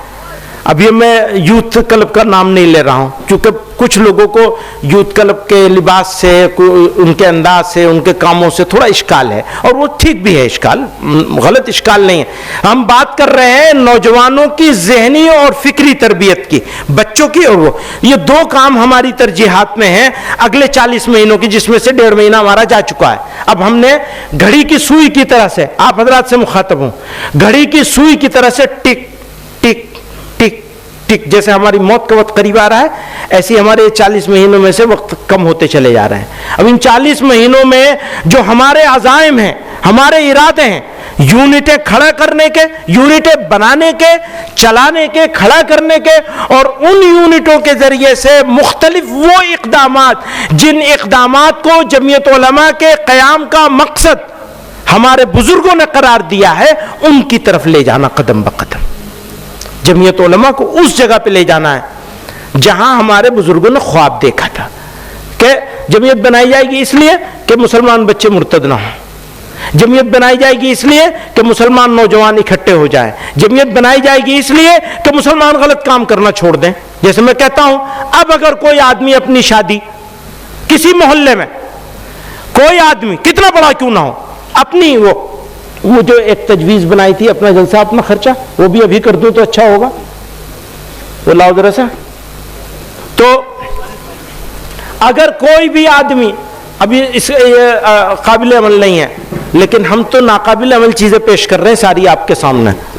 اب یہ میں یوتھ کلب کا نام نہیں لے رہا ہوں کیونکہ کچھ لوگوں کو یوتھ کلب کے لباس سے، ان کے انداز سے، ان کے کاموں سے تھوڑا اشکال ہے، اور وہ ٹھیک بھی ہے، اشکال غلط اشکال نہیں ہے. ہم بات کر رہے ہیں نوجوانوں کی ذہنی اور فکری تربیت کی، بچوں کی. اور وہ یہ دو کام ہماری ترجیحات میں ہیں اگلے 40 مہینوں کی، جس میں سے 1.5 مہینہ ہمارا جا چکا ہے. اب ہم نے گھڑی کی سوئی کی طرح سے، آپ حضرات سے مخاطب ہوں، گھڑی کی سوئی کی طرح سے ٹک ٹک ٹک ٹک، جیسے ہماری موت کا وقت قریب آ رہا ہے ایسے ہمارے 40 مہینوں میں سے وقت کم ہوتے چلے جا رہے ہیں. اب ان 40 مہینوں میں جو ہمارے عزائم ہیں، ہمارے ارادے ہیں، یونٹیں کھڑا کرنے کے، یونٹیں بنانے کے، چلانے کے، کھڑا کرنے کے، اور ان یونٹوں کے ذریعے سے مختلف وہ اقدامات جن اقدامات کو جمعیت علماء کے قیام کا مقصد ہمارے بزرگوں نے قرار دیا ہے، ان کی طرف لے جانا قدم بقدم. جمعیت علماء کو اس جگہ پہ لے جانا ہے جہاں ہمارے بزرگوں نے خواب دیکھا تھا کہ جمعیت بنائی جائے گی اس لیے کہ مسلمان بچے مرتد نہ ہوں، جمعیت بنائی جائے گی اس لیے کہ مسلمان نوجوان اکٹھے ہو جائیں، جمعیت بنائی جائے گی اس لیے کہ مسلمان غلط کام کرنا چھوڑ دیں. جیسے میں کہتا ہوں، اب اگر کوئی آدمی اپنی شادی کسی محلے میں، کوئی آدمی کتنا بڑا کیوں نہ ہو، اپنی وہ جو ایک تجویز بنائی تھی اپنا جلسہ اپنا خرچہ، وہ بھی ابھی کر دوں تو اچھا ہوگا، وہ لاؤ ذرا سا. تو اگر کوئی بھی آدمی، ابھی اس قابل عمل نہیں ہے، لیکن ہم تو ناقابل عمل چیزیں پیش کر رہے ہیں ساری آپ کے سامنے.